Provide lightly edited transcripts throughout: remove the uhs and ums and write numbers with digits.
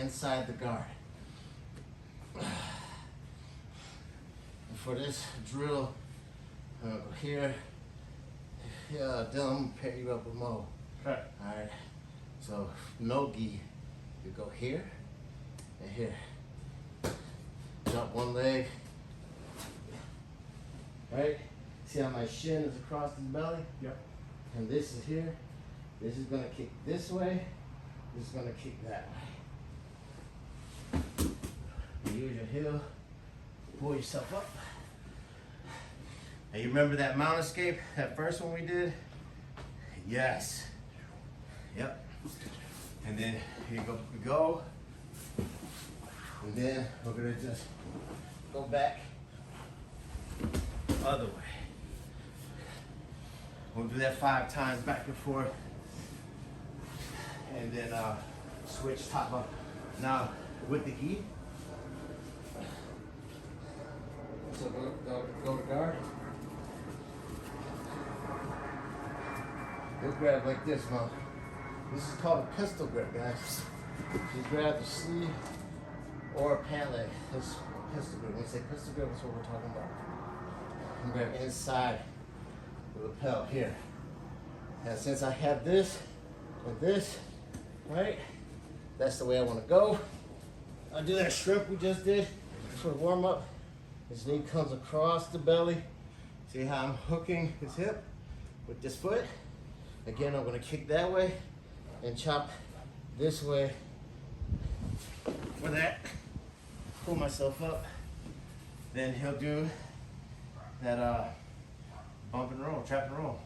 inside the guard. And for this drill, here, Dylan, pair you up with Mo. Okay. All right. So no gi, you go here and here. Drop one leg. Right? See how my shin is across his belly? Yep. And this is here. This is gonna kick this way. This is gonna kick that way. And use your heel, pull yourself up. And you remember that mount escape, that first one we did? Yes. Yep. And then here we go. And then we're gonna just go back the other way. We'll do that 5 times back and forth. And then switch top up. Now with the gi. So go to guard. You'll grab like this, Mom. This is called a pistol grip, guys. You grab the sleeve or a pant leg. This is a pistol grip. When we say pistol grip, that's what we're talking about. You grab inside the lapel here. And since I have this with this, right? That's the way I want to go. I'll do that shrimp we just did for the warm up. His knee comes across the belly. See how I'm hooking his hip with this foot? Again, I'm going to kick that way and chop this way for that. Pull myself up. Then he'll do that bump and roll, trap and roll.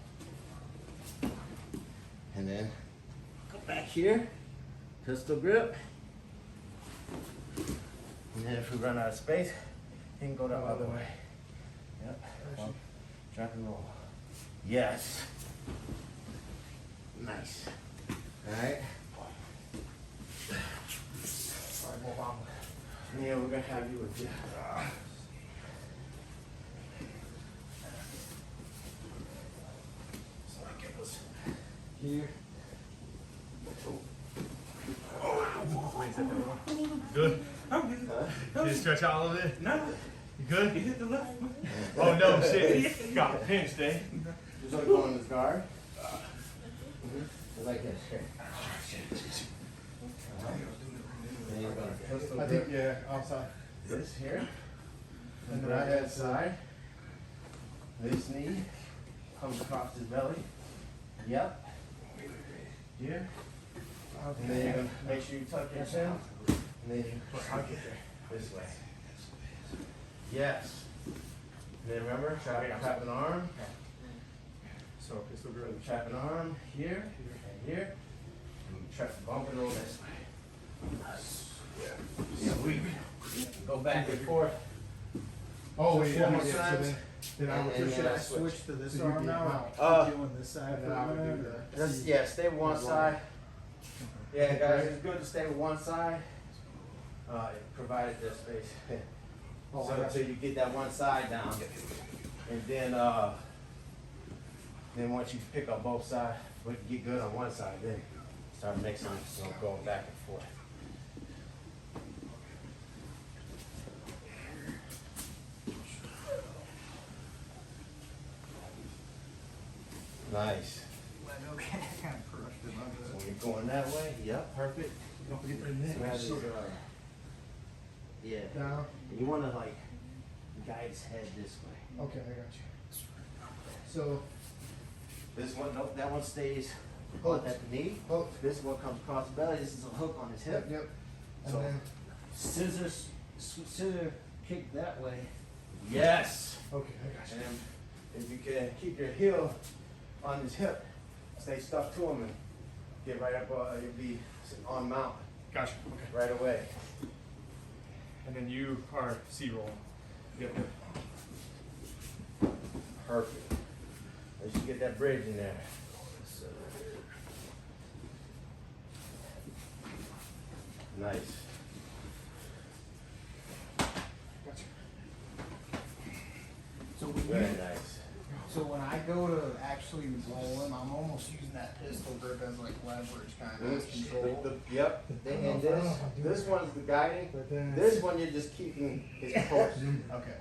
And then go back here, pistol grip. And then if we run out of space, he can go the other way. Yep. Bump, trap and roll. Yes. Nice. All right. Yeah, we're gonna have you with you. So I get those here. Good. I'm good. Did you stretch out a little bit? No, You good? you hit the left. Oh no, shit. Got pinched, eh? Just gonna go in this guard. Like this. Here. Then you're gonna pistol I grip think, yeah, outside. this here. And And then I right had hand side. This knee comes across his belly. Yep. Here. And then you're gonna make sure you tuck your chin. And then you I'll get there. this way. Yes. And then remember, trap an arm. So pistol grip. Trap an arm here and here. And trap bump and roll this way. Yeah, we go back and forth. Oh wait, Four yeah, more so times. then I would And push then it. I switch to this So you'd arm be now? Uh, Doing this side and for then I would a do minute, the- or- Just, yeah, stay with one side. Yeah, guys, it's good to stay with one side. Provided there's space. So until you get that one side down, and then once you pick up both sides, we can get good on one side, then start mixing, so going back and forth. Nice. Okay, kind of crushed it. So when you're going that way, yep, perfect. Don't forget the neck. Grab his, yeah. Down. You want to like guide his head this way. Okay, I got you. So, This one, nope, that one stays Hooked. at the knee. hook. This one comes across the belly. This is a hook on his hip. Yep, yep. And So- then, Scissor kick that way. Yes. okay, I got you. And if you can keep your heel on his hip, stay stuck to him and get right up, you'll be on mount Gotcha. Okay. right away. And then you are C-roll. Yep. Perfect. Let's just get that bridge in there. Nice. So when Very you, nice. so So when I go to actually roll him, I'm almost using that pistol grip as like leverage, kind of as control. Yep. And this one's the guiding. This one you're just keeping his post. Okay.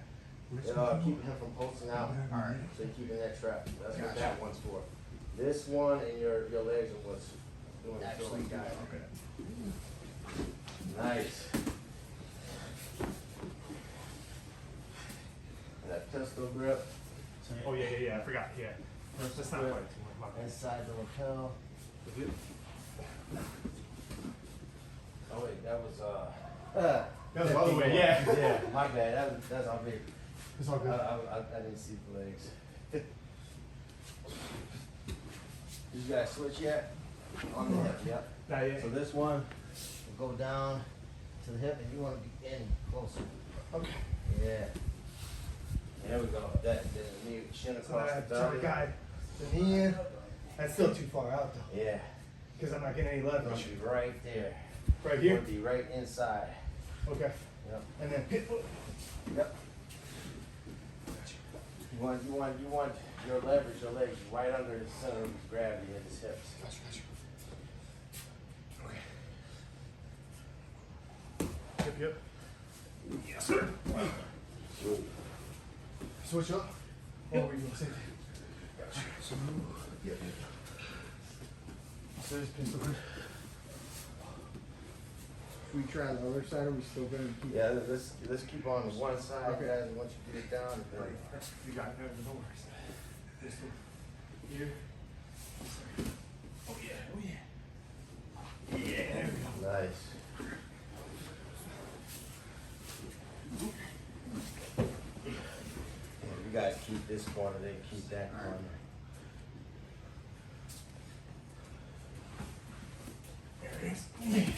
Keeping him from posting out. All right. So you're keeping that trap. That's what Gotcha. that one's for. This one and your legs are what's doing the Actually, filling guiding. okay. Nice. That pistol grip. Oh yeah. I forgot. Yeah. That's not quite too much. My bad. Inside the lapel. Oh wait, that was That was all the way. Yeah. yeah, my bad. That's all big. It's all good. I didn't see the legs. Did you guys switch yet? On the hip, yep. Not yet. So this one will go down to the hip and you want to be in closer. Okay. Yeah. There we go. That the knee shin across the belly. guide the knee in. That's still too far out though, Yeah. because I'm not getting any It's gonna leverage. be right there. Right It's here. gonna be right inside. Okay. Yep. And then pit foot. Yep. You want your leverage, your legs right under the center of gravity at his hips. Gotcha. Okay. Yep. Yes, sir. Switch up. Or we do the same thing. Gotcha. So move. Yep. So this pistol grip. We try on the other side, or we still gonna keep? Yeah, let's keep on one side, Okay. guys. Once you get it down, then You got it. No worries. Pistol. Here. Oh yeah. Yeah, there we go. nice. Yeah, you guys keep this corner, then keep that corner. There it is.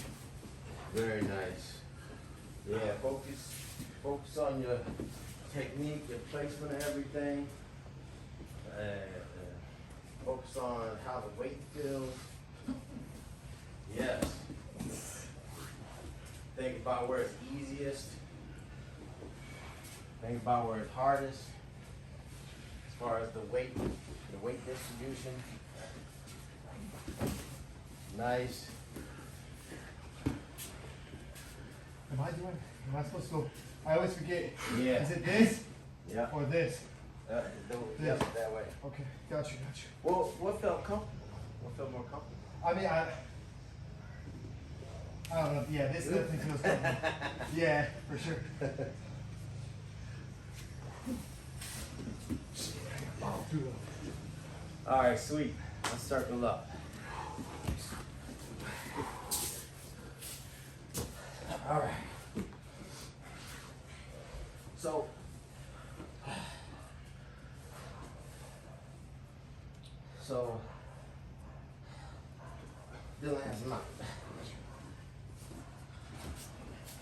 Very nice. Yeah, focus on your technique, your placement of everything. Focus on how the weight feels. Yes. Think about where it's easiest. Think about where it's hardest. As far as the weight distribution. Nice. Am I supposed to go? I always forget. Yeah. Is it this Yeah. or this? Yes, that way. Okay, gotcha. Well, what felt comfortable? What felt more comfortable? I mean, I don't know. Yeah, this definitely feels comfortable. Yeah, for sure. All right, sweet. Let's circle up. All right. So, Dylan has him out.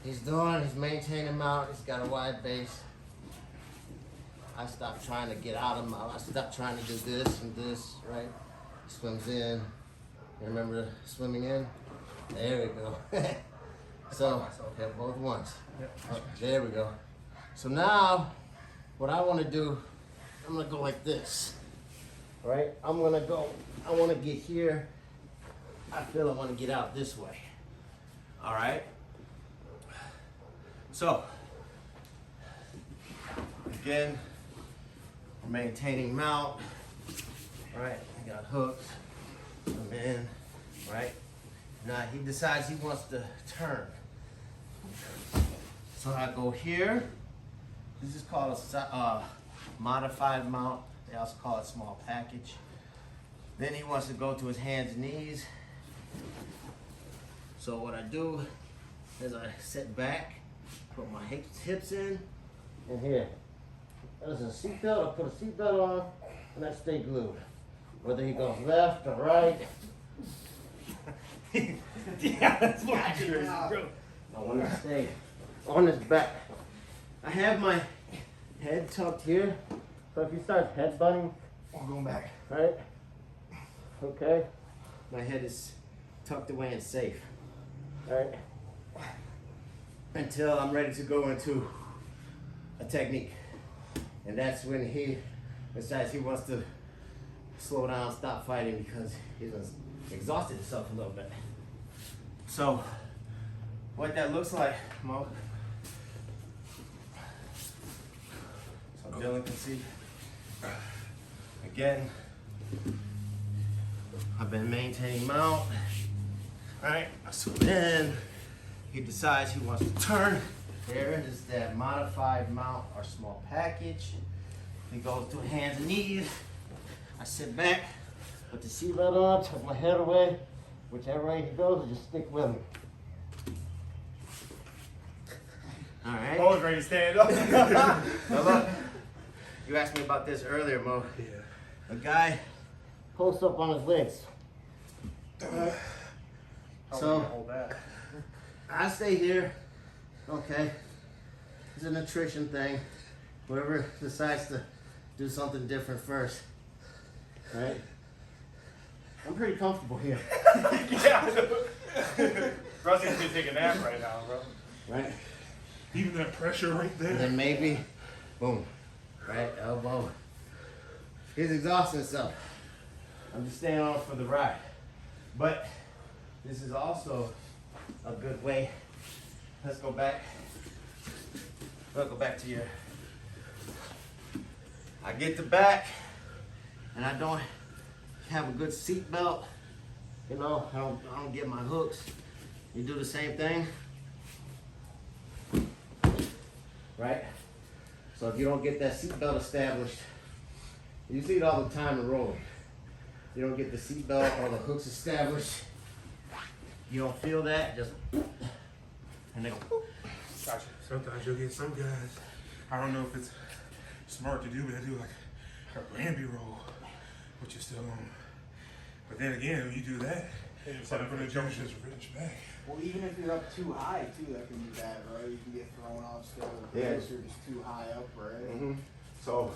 He's maintaining him out. He's got a wide base. I stopped trying to get out of mount. I stopped trying to do this and this, right? He swims in. You remember swimming in? There we go. So, yeah, both once. Oh, there we go. So now, what I want to do, I'm going to go like this. Right? I want to get here. I feel I want to get out this way. All right? So, again, we're maintaining mount. Right? I got hooks. I'm in. Right? Now he decides he wants to turn. So I go here. This is called a modified mount. They also call it small package. Then he wants to go to his hands and knees. So what I do is I sit back, put my hips in, and here. There's a seatbelt. I put a seatbelt on, and I stay glued. Whether he goes left or right. Yeah, that's what I'm crazy, bro. I want to stay on his back. I have my head tucked here, so if he starts headbutting, I'm going back. right? Okay. My head is tucked away and safe. Right? Until I'm ready to go into a technique. And that's when he Besides, he wants to slow down, stop fighting because he's exhausted himself a little bit. So, what that looks like, Mo. So Dylan can see. Again, I've been maintaining mount. Alright, so then he decides he wants to turn. There is that modified mount or small package. He goes to hands and knees. I sit back, put the seatbelt on, tuck my head away. Whichever way he goes, I just stick with him. Alright. Mo's ready to stand up. Now look, you asked me about this earlier, Mo. Yeah. A guy posts up on his legs. So, hold that. I stay here. Okay. It's a nutrition thing. Whoever decides to do something different first. Right? I'm pretty comfortable here. Yeah. Rusty's gonna take a nap right now, bro. Right? Even that pressure right And there. then maybe, boom. Right? Elbow. He's exhausting himself. I'm just staying on for the ride. But this is also a good way. Let's go back. Let's go back to your. I get the back, and I don't have a good seat belt. You know, I don't get my hooks. You do the same thing, right? So if you don't get that seat belt established, you see it all the time in rolling. You don't get the seat belt or the hooks established. You don't feel that, just and they go. Gotcha. Sometimes you'll get some guys. I don't know if it's smart to do, but they do like a Ramby roll, which you're still on. But then again, when you do that, set up in the junction, just reach back. Well, even if you're up too high, too, that can be bad, right? You can get thrown off still. Yeah. Because you're just too high up, right? Mm-hmm. So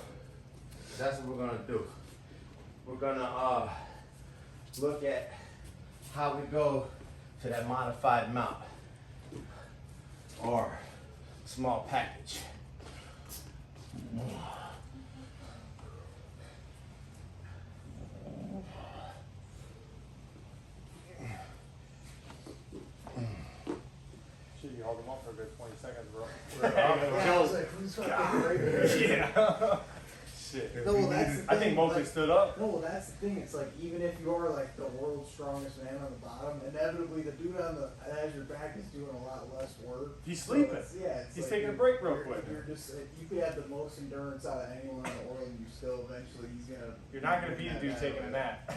that's what we're gonna do. We're gonna look at how we go to that modified mount or small package. Shit, you hold him up for a good 20 seconds, bro. I was like, who's fucking right here? Yeah. Shit. If No, we well, that's needed- the I think thing, mostly like- stood up. No, well, that's the thing. It's like, even if you're like the world's strongest man on the bottom, inevitably the dude on the that has your back is doing a lot less work. He's So sleeping. it's- yeah, it's He's like taking a you're- break real you're- quick. You're just you could have the most endurance out of anyone in the world, and you still eventually he's gonna. You're not gonna be the dude that taking a way. nap.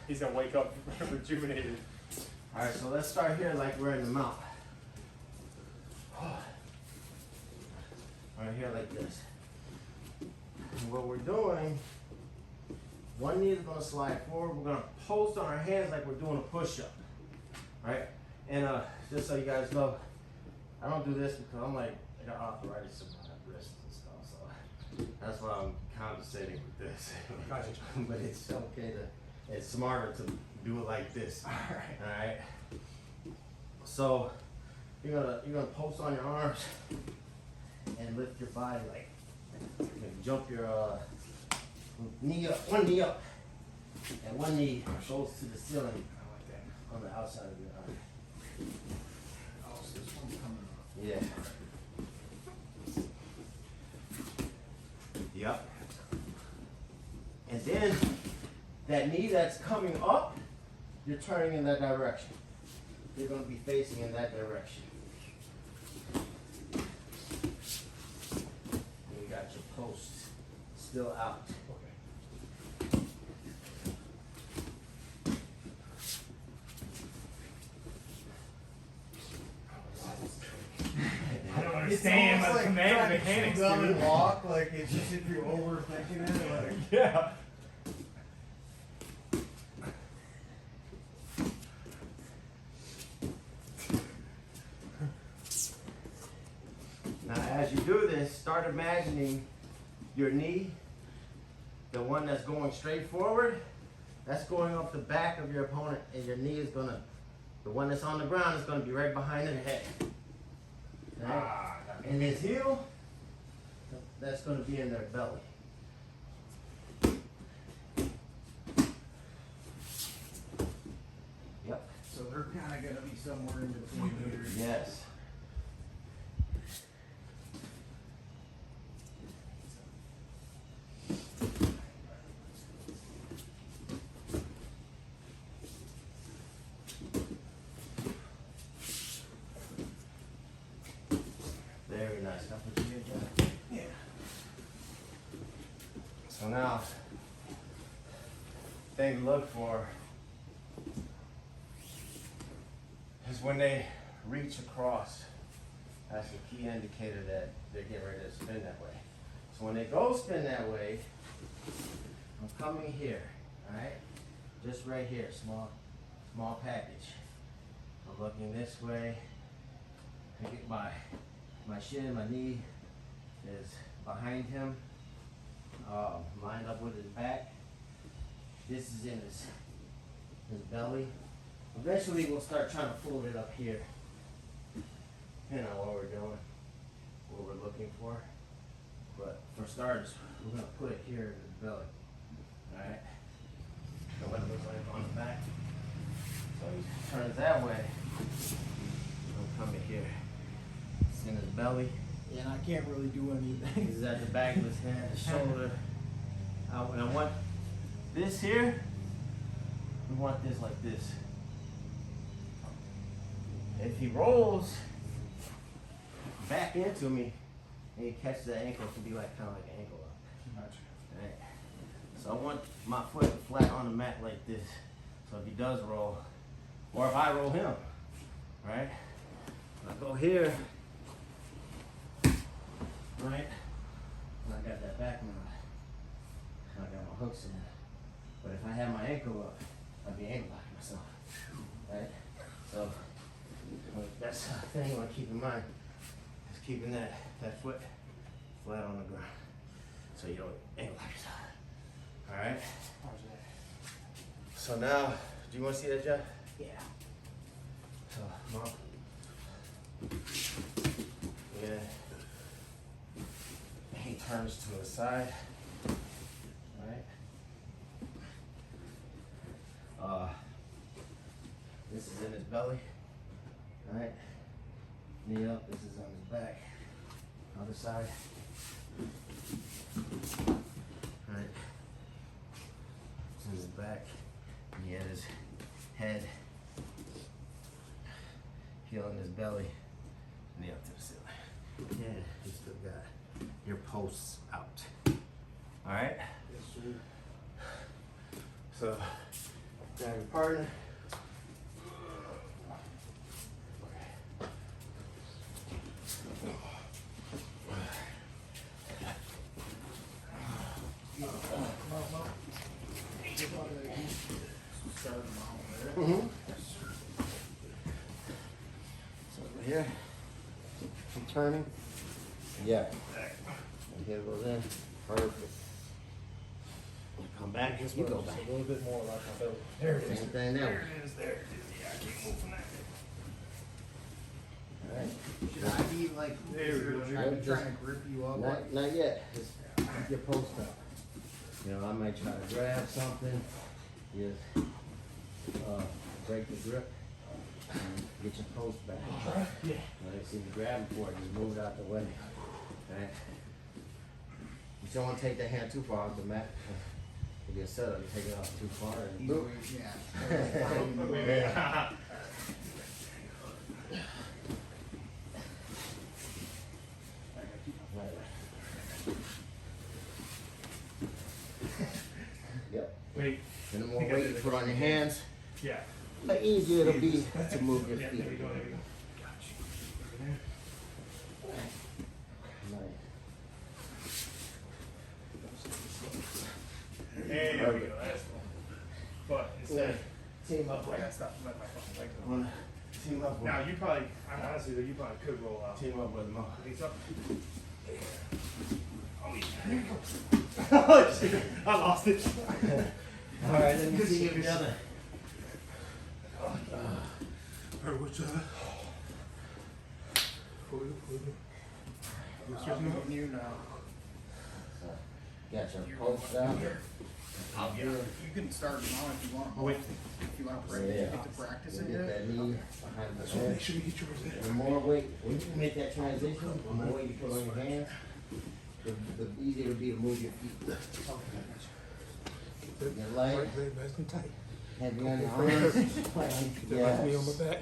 He's gonna wake up rejuvenated. All right, so let's start here like we're in the mount. Right here like this. And what we're doing, one knee is gonna slide forward. We're gonna post on our hands like we're doing a push-up, right? And just so you guys know, I don't do this because I'm like, I got arthritis in my wrists and stuff, so that's why I'm compensating with this. Gotcha. But it's okay it's smarter to do it like this. All right. So you're gonna post on your arms and lift your body like, jump your knee up, one knee up, and one knee goes to the ceiling on the outside of your arm. Oh, so this one's coming up. Yeah. Yep. And then that knee that's coming up, you're turning in that direction. You're going to be facing in that direction. And you got your posts still out. I don't It's understand almost the like command trying to mechanics, chew gum dude. and walk, like it's just if you're overthinking it, like. Yeah. Now, as you do this, start imagining your knee, the one that's going straight forward, that's going up the back of your opponent, and your knee is gonna, the one that's on the ground is gonna be right behind their head. Right? And his heel, that's gonna be in their belly. we're kind of gonna be somewhere in between here. Yes. Very nice. Can I put you here, John? Yeah. So now, thing to look for is when they reach across. That's the key indicator that they're getting ready to spin that way. So when they go spin that way, I'm coming here, all right? Just right here, small package. I'm looking this way. I get my shin, my knee is behind him, lined up with his back. This is in his belly. Eventually we'll start trying to fold it up here, depending on what we're doing, what we're looking for. But for starters, we're gonna put it here in his belly, all right? And what it looks like on the back. So he turns that way, I'm coming here. It's in his belly. Yeah, and I can't really do anything. This is at the back of his head, his shoulder. And I want this here, we want this like this. If he rolls back into me and he catches that ankle, it can be like kind of like an ankle up. Gotcha. Right. So I want my foot flat on the mat like this. So if he does roll, or if I roll him, right? I go here, right? And I got that back knot. And I got my hooks in it. But if I have my ankle up, I'd be ankle locking myself. Right? So that's the thing you want to keep in mind, is keeping that foot flat on the ground. So you don't ankle lock yourself. Alright? So now, do you want to see that, Jeff? Yeah. So, Mom. Yeah. He turns to the side. Right? This is in his belly. Right? Knee up, this is on his back. Other side. Right? It's in his back. He had his head, heel in his belly, knee up to the ceiling. Yeah, you still got your posts out. Alright? Yes, sir. So, grab your partner. Mm-hmm. So over here, I'm turning. Yeah. And here goes in. Perfect. You come back, you go back. A little bit more like my belly. There it is. Same thing there. There it is. There it is. Yeah, I keep moving that. Alright. Should I be like, There we go. should I be trying to grip you up? Not yet. Just keep your post up. You know, I might try to grab something. Just break the grip and get your post back. Yeah. Right, see, you grab for it, just move it out the way. Right? You don't want to take that hand too far off the mat. You get set up, you take it off too far and boop. Yeah. Yep. Wait. And the more weight you put on your hands, Yeah. the easier it'll be to move your Yeah, feet. there we go. There we go. There we go. That's cool. But instead, Team up. I got stuff like my phone. Like that. Wanna team up with Now you probably, I'm honestly, you probably could roll out. team up with Mo. Think so? Oh yeah. Oh shit! I lost it. All right, let me see you together. Alright, what's that? I'm with you now. Gotcha. Post down. You can start now if you want. Oh, wait. If you want to Yeah. get to practice Get it. that knee behind the So head. make sure you get yours in. The more weight, when you make that transition, the more weight you put on your hands, the easier it'll be to move your feet. Your leg, Right leg nice and tight. heavy on your arms. Keep that left knee on my Yes. back.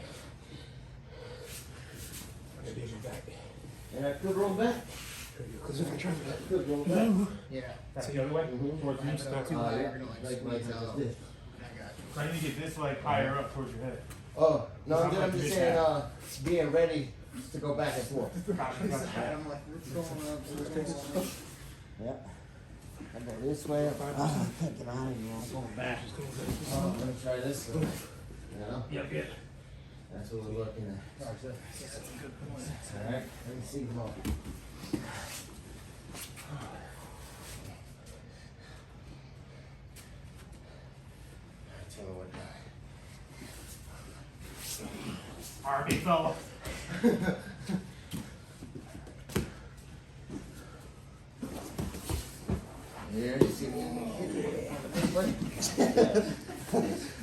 Maybe on my back. And a good roll back. Because if I try to Good roll back. Yeah. That's the other way? Mhm. Towards me? Not too Yeah, high, you're gonna, like, like squeeze I just out. did. I got you. So I need to get this like higher up towards your head. Oh, no, Sounds I'm like just you saying, did being ready to go back and forth. I'm like, what's going on? What's going on? Yep. I go this way. Ah, can't get out of here. I'm going back. Oh, let me try this one. You know? Yep, yep. That's what we're looking at. That's a good point. Alright, let me see more. Tell me what. Army fella. Here, you see me?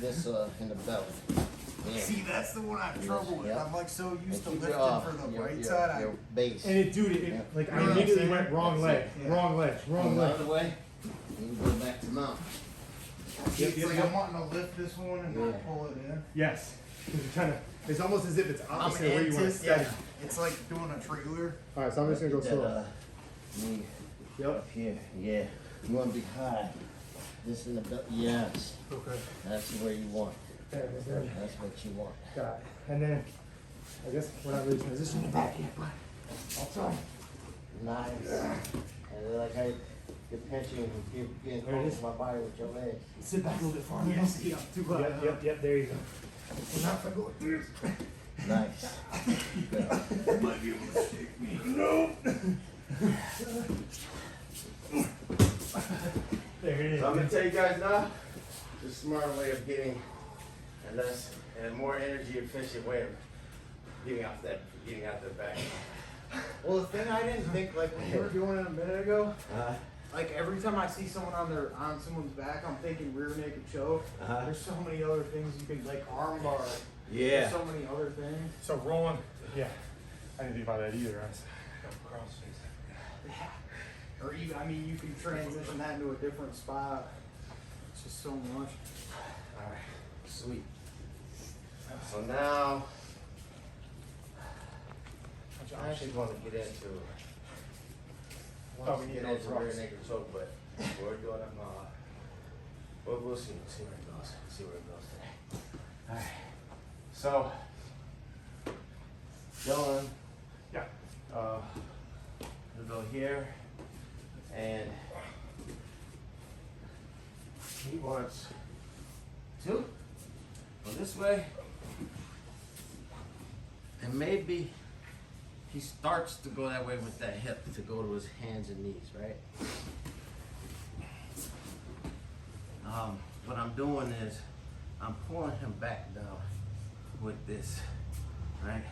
This in the belly. Yeah. See, that's the one I have trouble with. Yeah. I'm like so And used to keep lifting your, for the your, right your, side. your base. And it, dude, Yeah. like You I know what I'm immediately saying? went wrong That's leg, it. Yeah. wrong leg, wrong Go the leg. other way. You can go back to mount. See, it's Yep, like yep. I'm wanting to lift this one and Yeah. not pull it in. Yes. 'Cause you're trying to, it's almost as if it's opposite of where you want to yeah. study. It's like doing a trailer. Alright, so I'm just gonna go Get slow. that, knee Yep. up here. Yeah. You want to be high. This in the belly. Yes. Okay. That's where you want. There, there. That's what you want. Got it. And then, I guess we're not really transitioning back yet, but I'll try. Nice. And then like how you're pinching, you're getting There it close is. to my body with your legs. Sit back a little bit farther. Yeah, see, I'm too high. Yep, there you go. And now if I go like this. Nice. Good. Might be able to shake me. No. There it is. So I'm gonna tell you guys now the smarter way of getting a more energy efficient way of getting out the back. Well, the thing I didn't think, like when you were doing it a minute ago, Uh, like every time I see someone on someone's back, I'm thinking rear naked choke. Uh-huh. There's so many other things you can like arm bar. yeah. There's so many other things. So rolling, yeah. I didn't think about that either. I was, cross face. Yeah. Or even, I mean, you can transition that into a different spot. It's just so much. Alright, sweet. So now I actually want to get into Oh, we need get those into rear rocks. naked choke, but we're doing them we'll see where it goes. See where it goes today. Alright. So Dylan, Yeah. we'll go here and he wants to go this way. And maybe he starts to go that way with that hip to go to his hands and knees, right? What I'm doing is I'm pulling him back down with this, right?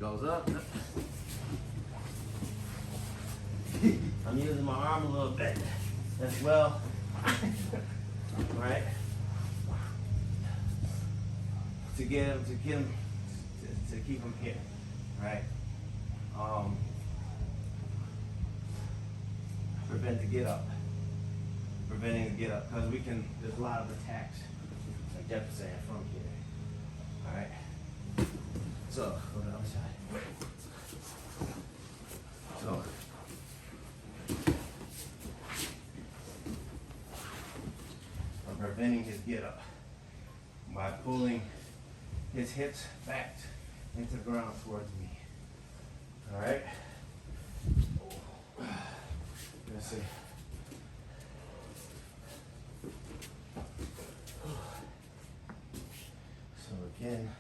Goes up. I'm using my arm a little bit as well, right? To get him, to keep him here, right? Prevent the get up, preventing the get up, because there's a lot of attacks, like Jeff was saying, from here. All right. So go to the other side. So. I'm preventing his get up by pulling his hips back into the ground towards me. All right. Let's see. So again.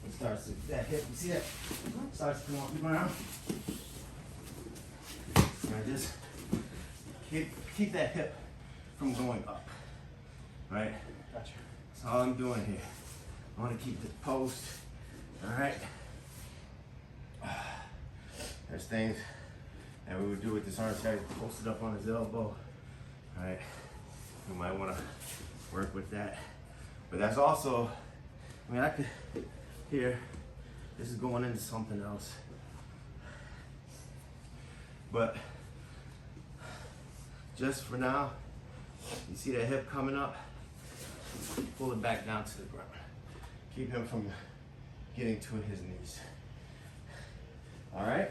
It starts to, that hip, you see that? Starts to come off the ground. And just keep that hip from going up. Right? Gotcha. That's all I'm doing here. I want to keep the post, all right? There's things that we would do with this arm guy posted up on his elbow. Alright, we might want to work with that. But that's also, I mean, I could, here, this is going into something else. But just for now, you see that hip coming up, pull it back down to the ground. Keep him from getting to his knees. All right?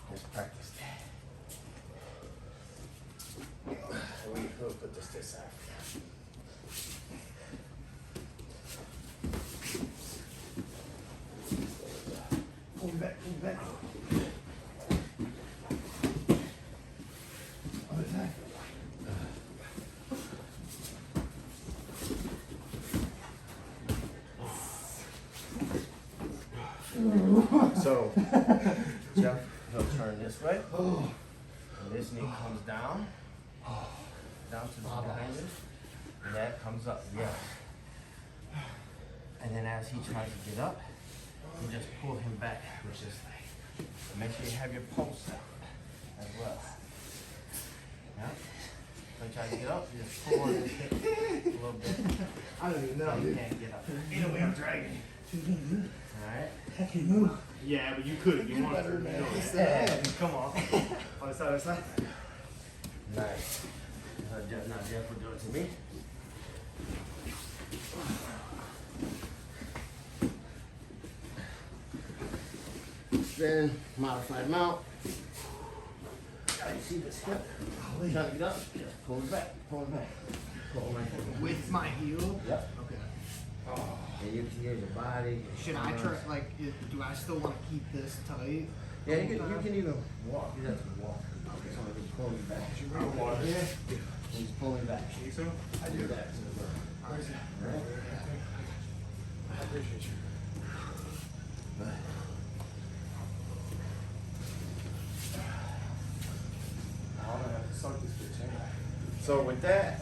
Let's practice that. We'll put this to the side. Pull back, pull back. Other side. So, Jeff, he'll turn this way. And this knee comes down to the behind it, and that comes up, yes. And then as he tries to get up, you just pull him back with this leg. Make sure you have your pulse out as well. Yeah? So you try to get up, you just pull on his hip a little bit. I don't even know. So you can't get up. Either way, I'm dragging you. Alright? I can move. Yeah, but you could if you wanted to. Yeah. Come on. On the side, on the side. Nice. Now Jeff will do it to me. Then modified mount. You see this hip? Trying to get up? Just pull it back. Pull it back. Pull it back. With my heel? Yep. Okay. And you can use your body. Should I try, like, do I still want to keep this tight? Yeah, you can even walk. You have to walk. Okay. So I can pull you back. I'll walk. Yeah. And just pull me back. Think so? I do that to the burn. All right. Alright? I appreciate you. I'm gonna have to suck this bitch in. So with that,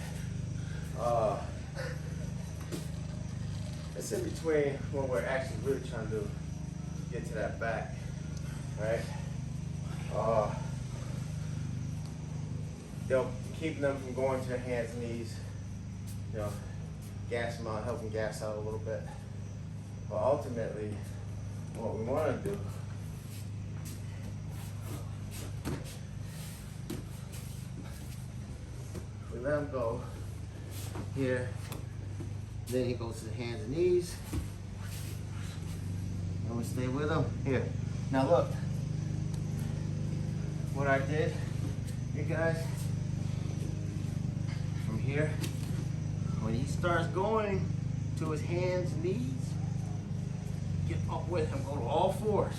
it's in between when we're actually really trying to get to that back, right? They'll keep them from going to their hands and knees, you know, gas them out, help them gas out a little bit. But ultimately, what we want to do we let him go here, then he goes to the hands and knees, and we stay with him here. Now look, what I did, you guys, from here, when he starts going to his hands and knees, get up with him, go to all fours,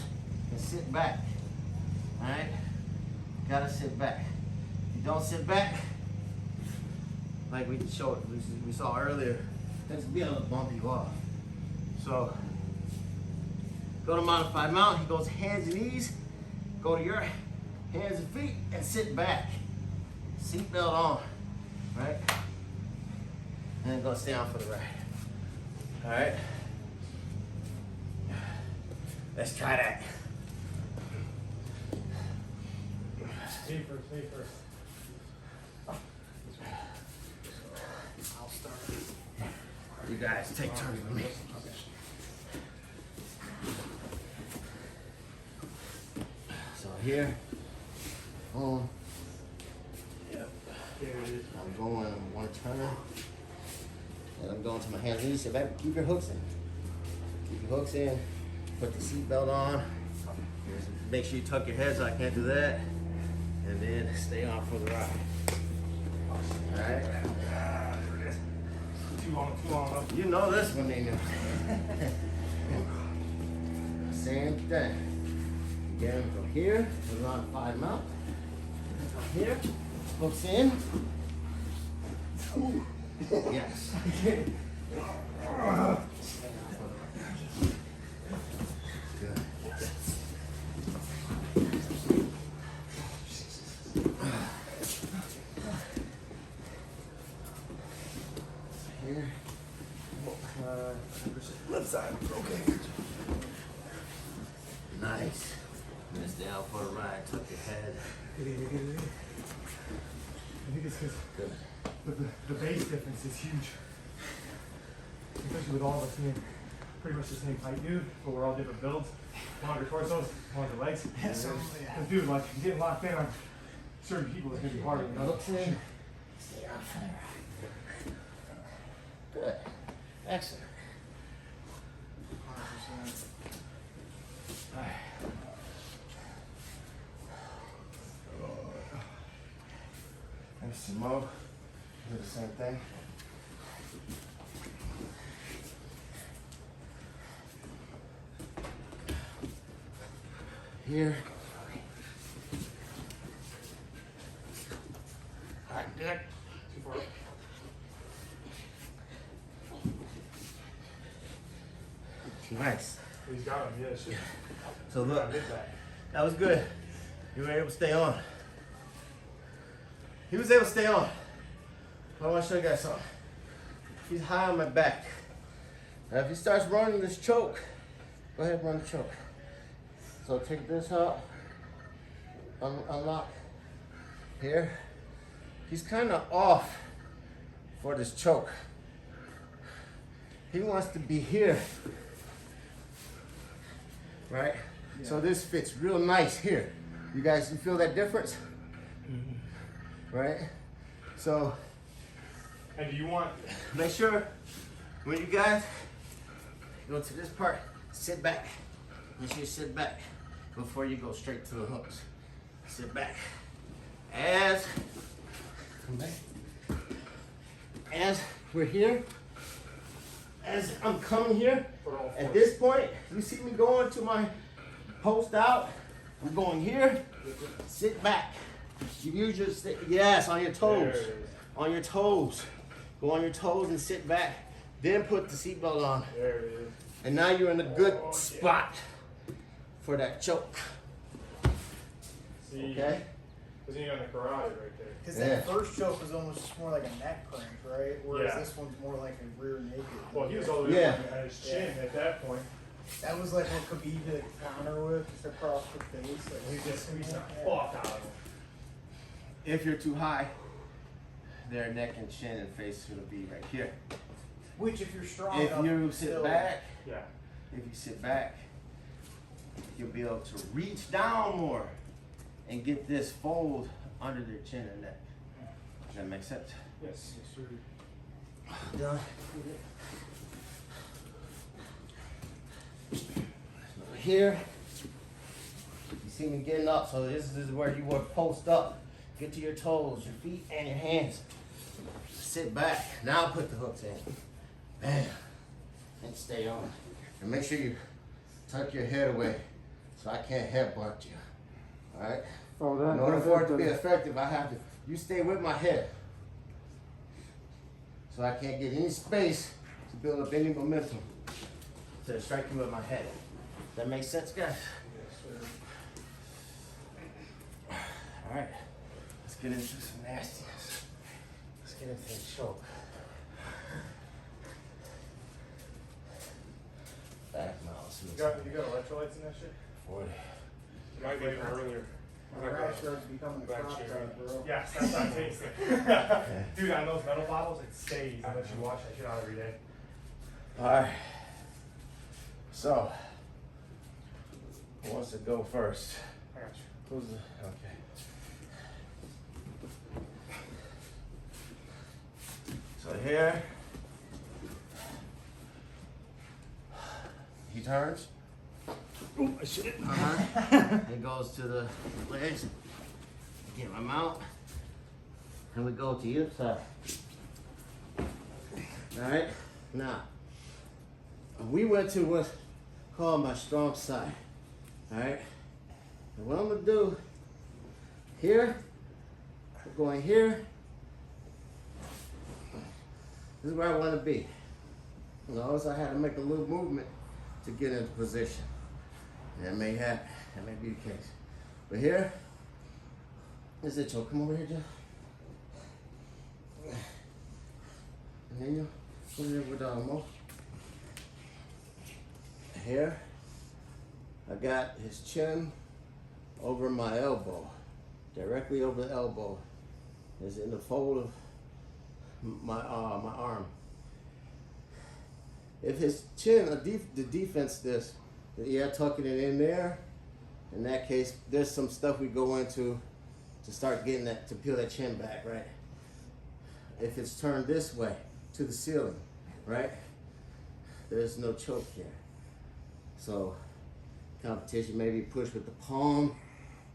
and sit back, all right? Gotta sit back. If you don't sit back, like we saw earlier, tends to be able to bump you off. So, go to modified mount, he goes hands and knees, go to your hands and feet, and sit back. Seatbelt on, right? And then go stay on for the ride. All right? Let's try that. Me first, me first. I'll start. You guys take turns with me. So here, boom. Yep. There it is. I'm going one turn. And I'm going to my hands and knees. Sit back. Keep your hooks in. Keep your hooks in. Put the seatbelt on. Just make sure you tuck your head so I can't do that. And then stay on for the ride. Alright? Too long. You know this one, ain't it? Same thing. Again, from here, we're on 5 mount. From here, hooks in. Yes. Good. Here. Left side. Okay. Nice. Miss down for the ride, tuck your head. I think it's because the base difference is huge. Especially with all of us being pretty much the same height, dude, but we're all different builds. Longer torsos, longer legs. Yeah, so, And dude, like getting locked in on certain people is gonna be harder, you know? Hooks in. Stay on for the ride. Good. Excellent. 100%. There's some more. Do the same thing. Here. Alright, good. Too far. Nice. He's got him, yeah, shit. So look, I did that. that was good. You were able to stay on. He was able to stay on. But I want to show you guys something. He's high on my back. Now if he starts running this choke, go ahead and run the choke. So take this out, unlock here. He's kind of off for this choke. He wants to be here, right? Yeah. So this fits real nice here. You guys, you feel that difference? Right? So And do you want, make sure when you guys go to this part, sit back. Make sure you sit back before you go straight to the hooks. Sit back. As we're here, as I'm coming here, for all at fours? this point, you see me going to my post out. I'm going here. Sit back. You use your yes on your toes. There it is. On your toes. Go on your toes and sit back. Then put the seatbelt on. There it is. And now you're in a good Oh, yeah. spot for that choke. See, Okay? because then you're on the karate right there. Because Yeah. that first choke was almost just more like a neck crank, right? Whereas Yeah. this one's more like a rear naked. Well, he was all the way Yeah. up at his chin at that point. That was like what Khabib did counter with, just across the face. Like, He just squeezed the yeah. fuck out of him. If you're too high, their neck and chin and face is gonna be right here. Which, if you're strong If enough, you can sit still- back, Yeah. if you sit back, you'll be able to reach down more and get this fold under their chin and neck. Does that make sense? Yes. Yes, sir. Done. Here, you see me getting up, so this is where you would post up. Get to your toes, your feet, and your hands. Sit back. Now put the hooks in. Bam. And stay on. And make sure you tuck your head away so I can't headbutt you. Alright? Oh, that, In order for it to be effective, I have to, you stay with my head. So I can't get any space to build up any momentum to strike you with my head. That makes sense, guys? Alright, let's get into some nastiness. Let's get into the choke. Back mouse. You got electrolytes in that shit? 40. You might be from earlier. My rash starts becoming a Black crop cherry. top, bro. Yes, that's what I'm tasting. Dude, on those metal bottles, it stays unless you wash that shit out every day. Alright. So, who wants to go first? I got you. Who's the, okay. So here, he turns. Oh, shit. It goes to the legs. Get my mount. And we go to the other side. Alright? Now, we went to what's called my strong side. Alright? And what I'm gonna do here, we're going here. This is where I want to be. Notice I had to make a little movement to get into position. That may happen. That may be the case. But here, is it, Joe? Come over here, Joe. And then you come here with Mo. Here, I got his chin over my elbow, directly over the elbow. Is in the fold of my arm. If his chin, the defense this, yeah, tucking it in there. In that case, there's some stuff we go into to start getting that, to peel that chin back, right? If it's turned this way to the ceiling, right? There's no choke here. So competition, maybe push with the palm,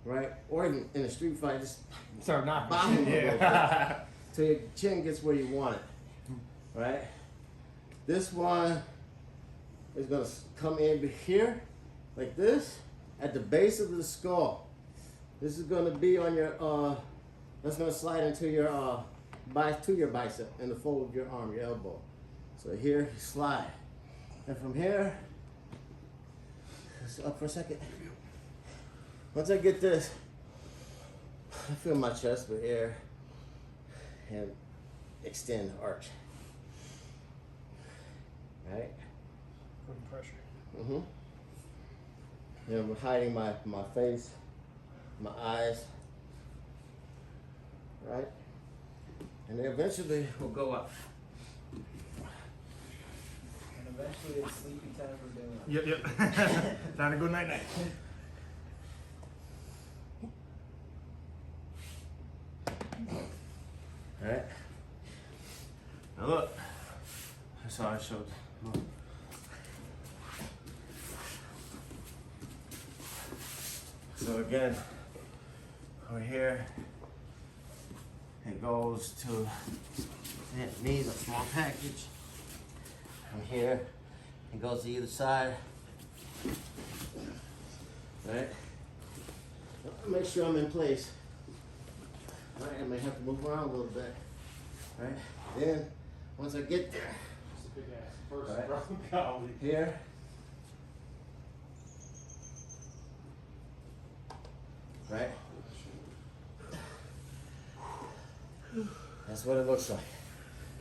right? Or even in a street fight, just Start knocking. bomb him a little Yeah. bit till your chin gets where you want it, right? This one is gonna come in here, like this, at the base of the skull. This is gonna be on your, that's gonna slide into your, to your bicep in the fold of your arm, your elbow. So here, you slide. And from here, up for a second. Once I get this, I feel my chest with air and extend the arch. Right? Putting pressure. Mm-hmm. And I'm hiding my face, my eyes. Right? And then eventually we'll go up. And eventually it's sleepy time for dinner. Yep. Time to go night night. Alright? Now look. That's how I showed. Look. So again, over here, it goes to, it needs a small package. From here, it goes to either side. Right? Make sure I'm in place. All right, I may have to move around a little bit. Right? Then, once I get there, It's a big ass first, Right. bro. Golly. here, right? That's what it looks like.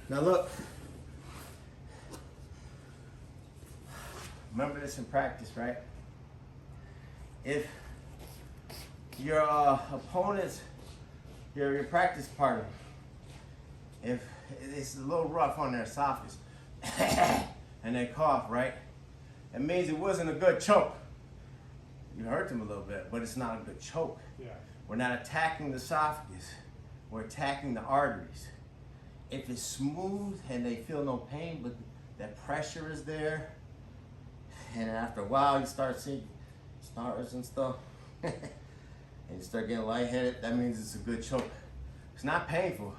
Now look, remember this in practice, right? If your opponent's, your practice partner, if it's a little rough on their esophagus and they cough, right? It means it wasn't a good choke. You hurt them a little bit, but it's not a good choke. Yeah. We're not attacking the esophagus. We're attacking the arteries. If it's smooth and they feel no pain, but that pressure is there, and after a while you start seeing snarls and stuff, and you start getting lightheaded, that means it's a good choke. It's not painful.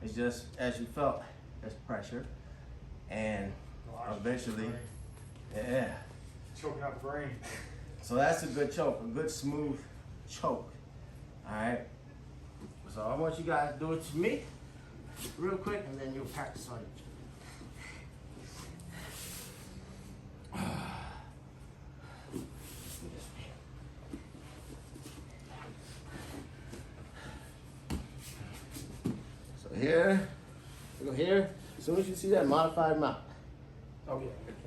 It's just, as you felt, there's pressure, and eventually, yeah. Choking out the brain. So that's a good choke, a good smooth choke. All right. So I want you guys to do it to me, real quick, and then you'll practice on each other. So here, we go here. As soon as you see that modified mount. Oh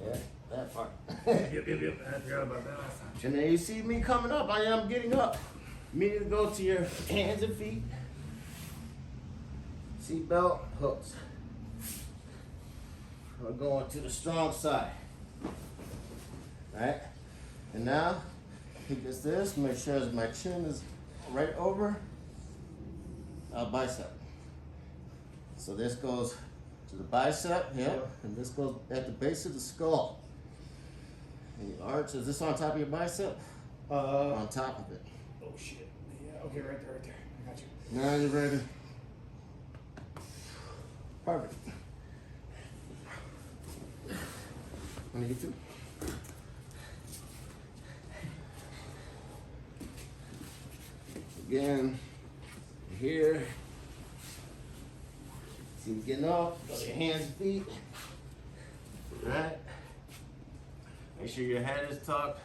Yeah, that part. Yep. I forgot about that last time. And then you see me coming up, I am getting up. Immediately go to your hands and feet. Seatbelt, hooks. We're going to the strong side. Alright? And now, keep this, make sure that my chin is right over our bicep. So this goes to the bicep, and this goes at the base of the skull. And the arch, is this on top of your bicep? On top of it. Oh shit. Yeah. Okay, right there. I got you. Now you're ready. Perfect. Let me get you. Again, here. See you getting up, go to your hands and feet. Alright. Make sure your head is tucked.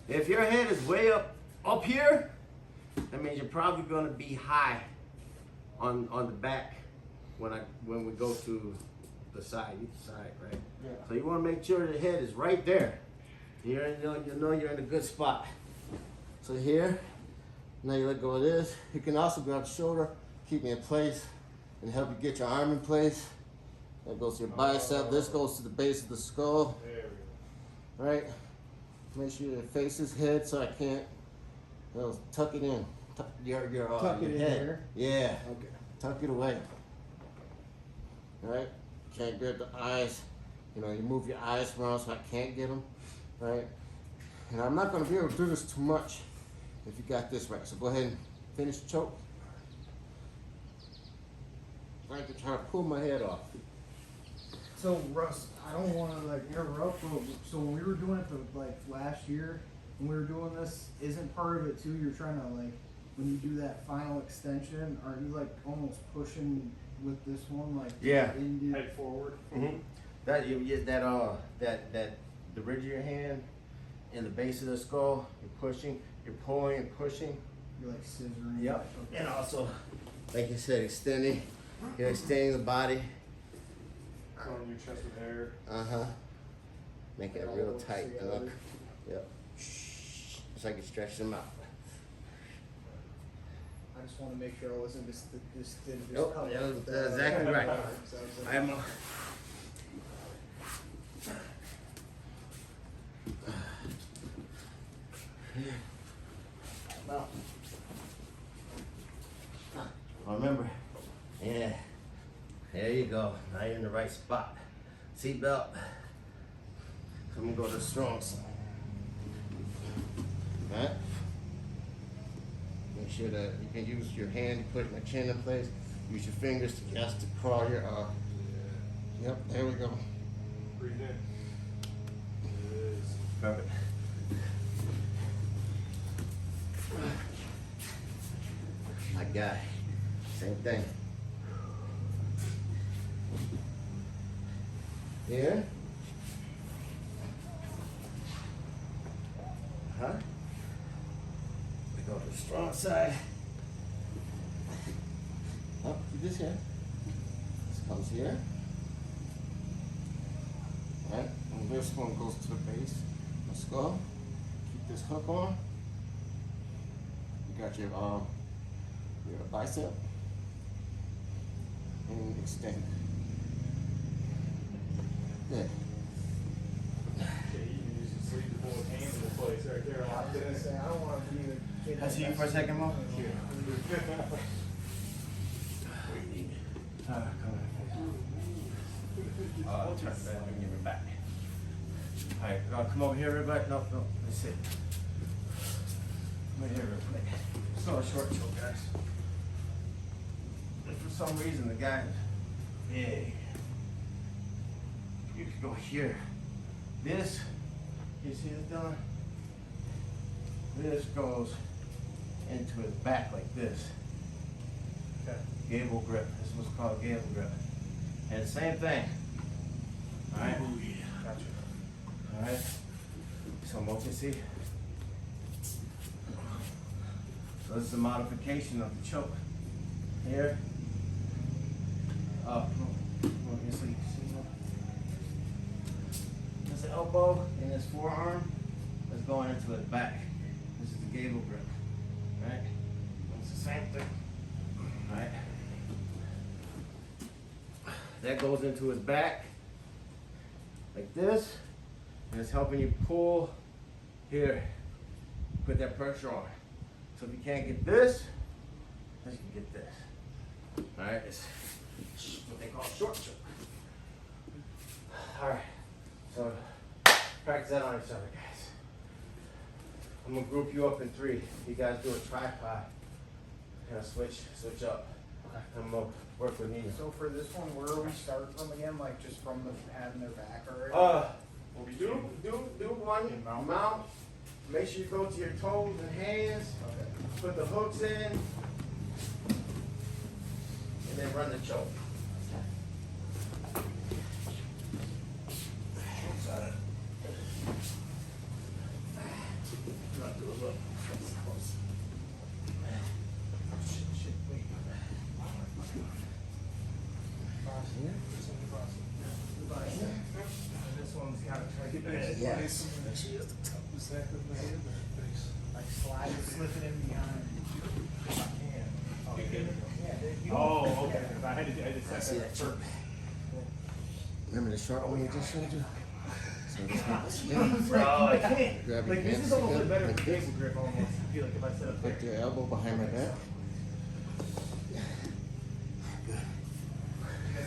If your head is way up here, that means you're probably gonna be high on the back when we go to the side, either side, right? Yeah. So you wanna make sure the head is right there. Here, you know you're in a good spot. So here, now you let go of this. You can also grab the shoulder, keep me in place, and help you get your arm in place. That goes to your bicep. This goes to the base of the skull. There we go. Right? Make sure your face is head so I can't. Tuck it in. Tuck your Tuck it in head. here? Yeah. Okay. Tuck it away. Right? Can't grab the eyes. You know, you move your eyes around so I can't get them. Right? And I'm not going to be able to do this too much if you got this right. So go ahead and finish the choke. I can try to pull my head off. So Russ, I don't want to like interrupt, but so when we were doing it like last year, when we were doing this, isn't part of it too? You're trying to like when you do that final extension, are you like almost pushing with this one, like Yeah. into Head forward. Mm-hmm. That the ridge of your hand and the base of the skull, you're pushing, you're pulling and pushing. you're like scissoring? Yep. Okay. And also, like you said, extending. You're extending the body. Filling your chest with air. Make it It all real works tight. together. Look. Yep. It's like you stretch them out. I just want to make sure I wasn't just Nope, coming yeah, up with that's that. exactly right. So I was like, I'm. Well, remember, yeah, there you go. Now you're in the right spot. Seatbelt. I'm gonna go to the strong side. Right? Make sure that you can use your hand to put my chin in place. Use your fingers to just to crawl your. Yep, there we go. Breathe in. Perfect. My guy, same thing. Here. We go to the strong side. Up to this here. This comes here. Right, and this one goes to the base of the skull. Keep this hook on. You got your bicep and extend. Good. Okay, you can use your sleeve to pull his hand into place right there. I was gonna say I don't want to be the kid. Can I see you for a second, Mo? Here. Come on. Turn it back and give it back. Alright, come over here, everybody. No, let's sit. Come over here real quick. It's not a short choke, guys. If for some reason the guy is big, you could go here. This, you see this, Dylan? This goes into his back like this. Okay. Gable grip. This is what's called gable grip. And the same thing. Alright? Gotcha. Alright? So Mo can see. So this is a modification of the choke. Here. Up. Come on here so you can see more. This is the elbow and this forearm is going into his back. This is the gable grip. Right? It's the same thing. Alright? That goes into his back like this, and it's helping you pull here, put that pressure on. So if you can't get this, then you can get this. Alright, it's what they call short choke. Alright, so practice that on each other, guys. I'm gonna group you up in 3. You guys do a tripod. Kind of switch up. I'm gonna work with me. So for this one, where are we starting from again? Like just from the having their back already? Do one mount. Make sure you go to your toes and hands. Okay. Put the hooks in, and then run the choke. Not do a look. Close. Shit, wait. The bicep. And this one's got to try to get that. Yes. Like slide it, slip it in behind. If I can. Oh, Yeah, you oh, okay. 'Cause I had to set See that that first. Remember the short one you just showed you? So this happens again. I can't. Grab your Like, this hands is almost together, better like for this. table grip almost. I feel like if I set up there. Put your elbow behind my back.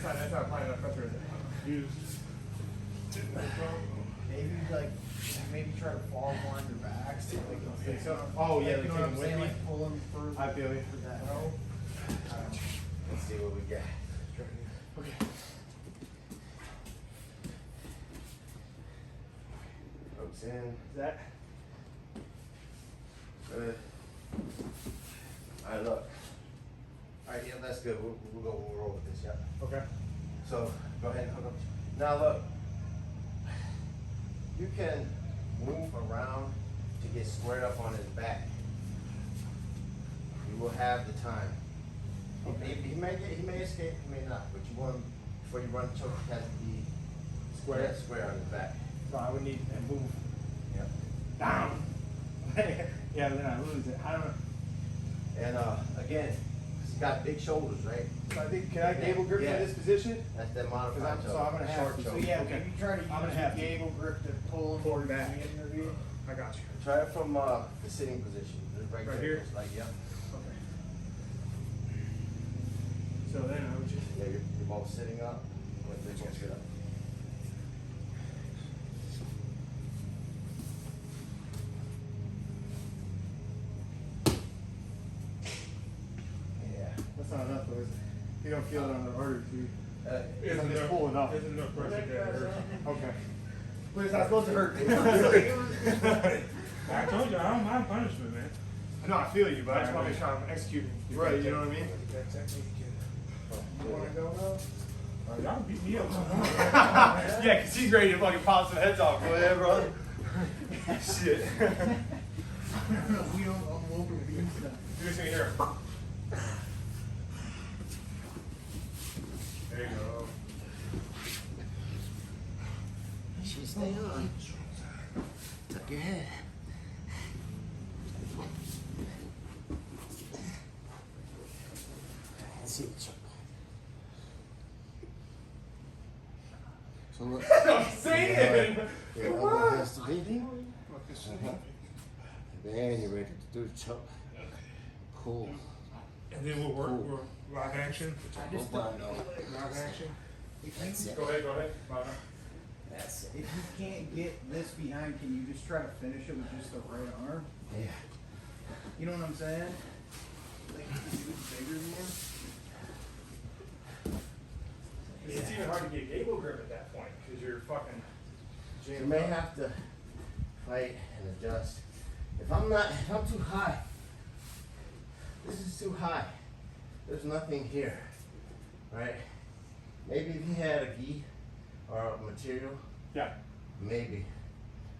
That's not applying enough pressure, is it? Used. maybe like maybe try to fall on your back. So like, So, oh, yeah, like, you like know what I'm taking with saying? me. Like pull them further. I feel you. For that hoe. Let's see what we got. Okay. Hooks in. Is that? Good. Alright, look. Alright, yeah, that's good. We'll roll with this, yeah. Okay. So, go ahead and hook up. Now look. You can move around to get squared up on his back. You will have the time. He may escape, he may not, but you want him, before you run the choke, he has to be square on his back. So I would need to move Yep. down. Yeah, then I lose it. I don't know. And again, he's got big shoulders, right? So I think, can I gable grip Yeah. in this position? That's that modified I'm- choke. So I'm gonna have short to. choke. So yeah, Okay. maybe try to use I'm gonna your have to. gable grip to pull them Pull towards back. the interview. I got you. Try it from the sitting position. Right Right there, here? just like, yeah. Okay. So then I would just. Yeah, you're both sitting up. They both sit up. Yeah. That's not enough, though, is it? You don't feel it on the artery, too. There's I'm just enough- pulling up. There's enough pressure there. to hurt. Okay. But it's not supposed to hurt. I told you, I don't mind punishment, man. No, I feel you, but I just want to make sure I'm executing. Right, you know what I mean? That technique You wanna go now? y'all beat me up. Yeah, because he's ready to fucking pop some heads off. Go ahead, brother. Shit. We don't open beans now. You're just gonna hear him. There you go. Should stay on. Tuck your head. Let's see the choke. So look. Say it! Your elbow has to be. Then you're ready to do the choke. Cool. And then we'll work, Cool. we'll lock action. I just Hold don't on, know. Lock action. That's it. Go ahead. That's it. If you can't get this behind, can you just try to finish it with just the right arm? Yeah. You know what I'm saying? Like you can do it bigger than It's even hard to get gable grip at that point, because you're fucking You jammed may up. have to fight and adjust. If I'm too high, this is too high. There's nothing here, right? Maybe if he had a gi or a material, Yeah. maybe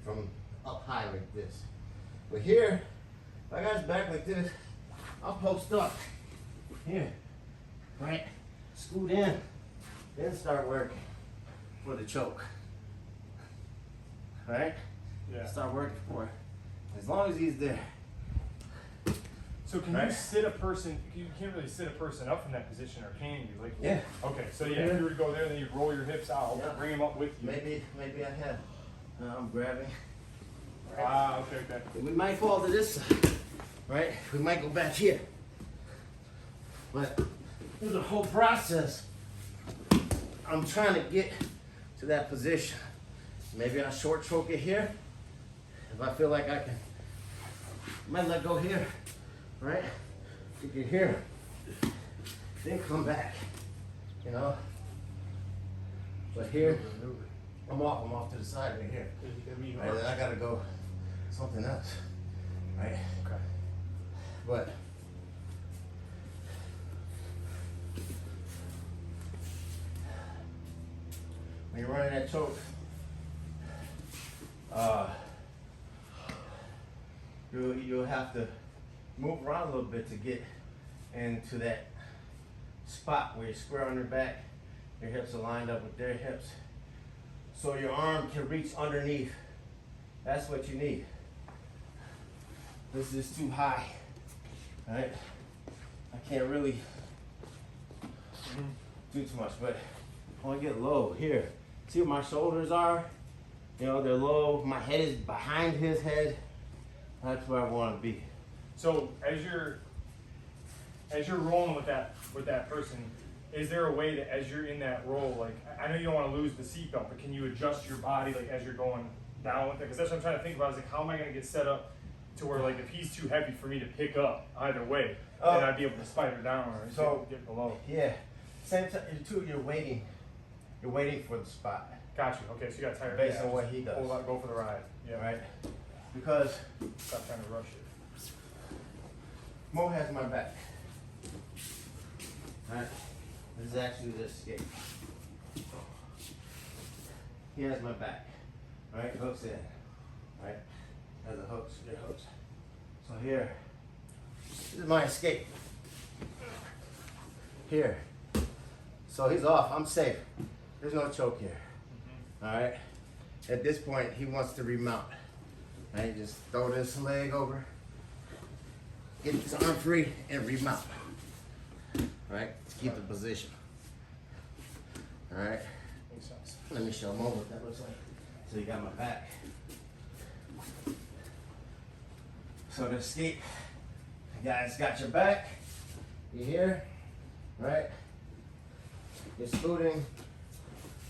from up high like this. But here, if I got his back like this, I'll post up here, right? Scoot in, then start working for the choke, right? Yeah. Start working for it. As long as he's there. So can Right. you sit a person, you can't really sit a person up from that position, or can you? Like, Yeah. Okay, so yeah, if you were to go there, then you roll your hips out, Yeah. bring them up with you. Maybe I have. I'm grabbing. Ah, okay. We might fall to this side, right? We might go back here. But there's a whole process. I'm trying to get to that position. Maybe I'll short choke it here. If I feel like I can, might let go here, right? You can here, then come back, you know? But here, I'm off to the side right here. Right, then I gotta go something else, right? Okay. But when you're running that choke, you'll have to move around a little bit to get into that spot where you're square on your back, your hips are lined up with their hips. so your arm can reach underneath. That's what you need. This is too high, right? I can't really do too much, but I want to get low here. See where my shoulders are? You know, they're low. My head is behind his head. That's where I want to be. So as you're rolling with that person, is there a way that as you're in that roll, like I know you don't want to lose the seatbelt, but can you adjust your body like as you're going down with it? Because that's what I'm trying to think about. Is like how am I going to get set up to where like if he's too heavy for me to pick up either way, then I'd be able to spider down or So get below. yeah, same time too. You're waiting for the spot. Got you. Okay, so you got tired. Based on what he does. Go for the ride. Yeah. Right? Because Stop trying to rush it. Mo has my back. Right? This is actually the escape. He has my back. Right? Hooks in. Right? As a hooks, your hooks. So here, this is my escape. Here. So he's off. I'm safe. There's no choke here. Alright? At this point, he wants to remount. Right? Just throw this leg over, get his arm free, and remount. Alright? To keep the position. Alright? Makes sense. Let me show Mo what that looks like. So you got my back. So to escape, the guy's got your back. You here? Right? You're scooting.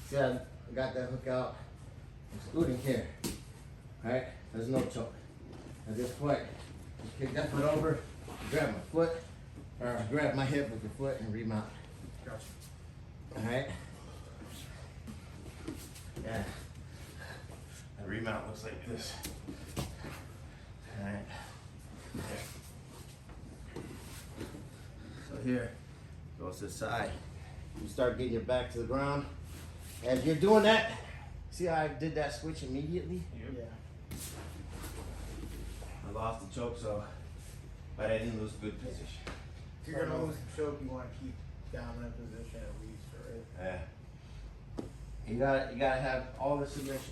See, I got that hook out. I'm scooting here. Right? There's no choke. At this point, you kick that foot over, grab my foot, or grab my hip with your foot and remount. Gotcha. Alright? Yeah. The remount looks like this. Alright. Okay. So here, goes to the side. You start getting your back to the ground. As you're doing that, see how I did that switch immediately? Yeah. I lost the choke, but I didn't lose good position. If you're gonna lose the choke, you want to keep dominant position at least, right? Yeah. You gotta have all the submissions.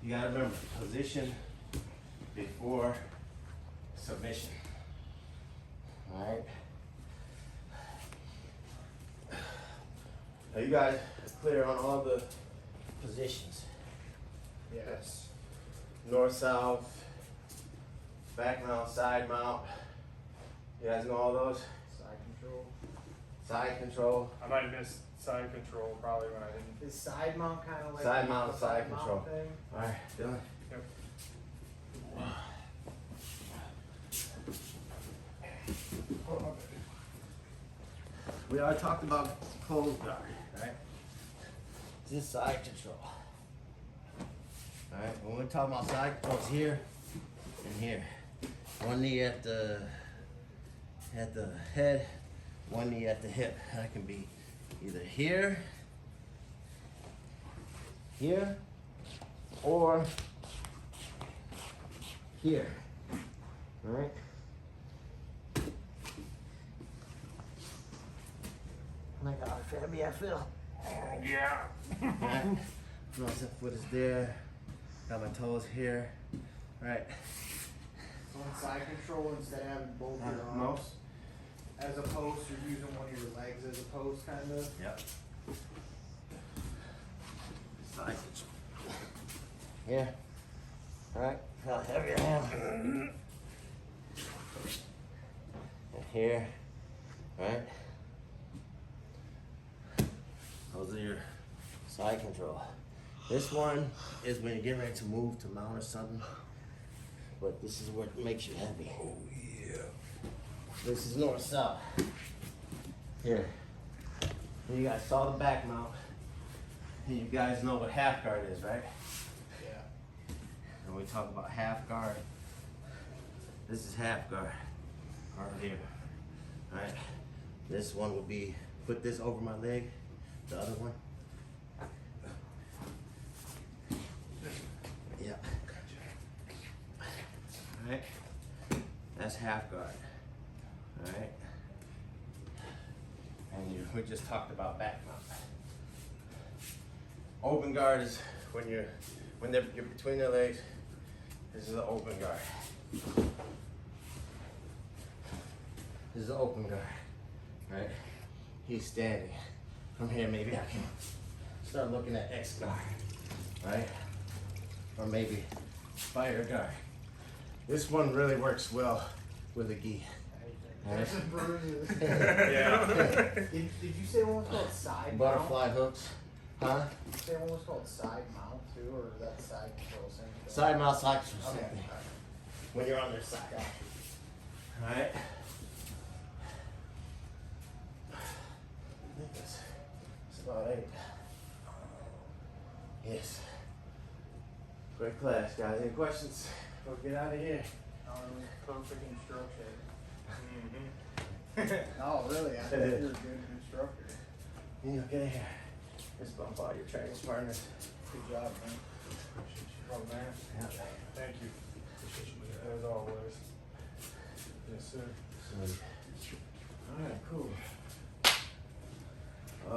You gotta remember position before submission. Alright? Now you guys are clear on all the positions. Yes. North, south, back mount, side mount. You guys know all those? Side control. Side control. I might have missed side control probably when I didn't. Is side mount kind of like Side the mount, side mount control. thing? Alright, Dylan. Yep. We already talked about close guard, right? This is side control. Alright, when we're talking about side control, it's here and here. One knee at the head, one knee at the hip. That can be either here, here, or here. Alright? Oh my God, Fabi, I feel. Yeah. Alright. Notice that foot is there. Got my toes here. Right. So on side control, instead of having both your No. arms, as opposed to using one of your legs as opposed, kind of. Yep. Side control. Yeah. Alright. How heavy I am. And here. Right. Those are your side control. This one is when you're getting ready to move to mount or something. But this is what makes you heavy. Oh yeah. This is north south. Here. And you guys saw the back mount. And you guys know what half guard is, right? Yeah. And we talk about half guard. This is half guard. Right here. Alright. This one will be put this over my leg. The other one. Yeah. Alright. That's half guard. Alright. And we just talked about back mount. Open guard is when you're between their legs, this is the open guard. This is the open guard, right? He's standing. From here, maybe I can start looking at X guard, right? Or maybe spider guard. This one really works well with a gi. Right? Yeah. Did you say one was called side Butterfly hooks, huh? Did you say one was called side mount too, or is that side control same thing? Side mount, side control, Okay. same thing. When you're on their side. Alright? I think that's about it. Yes. Great class, guys. Any questions? We'll get out of here. Perfect instruction. Mm-hmm. No, really, I think you're a good instructor. You know, get in here. Just bump all your training partners. Good job, man. Oh, man. Yeah. Thank you. As always. Yes, sir. Sweet. Alright, cool.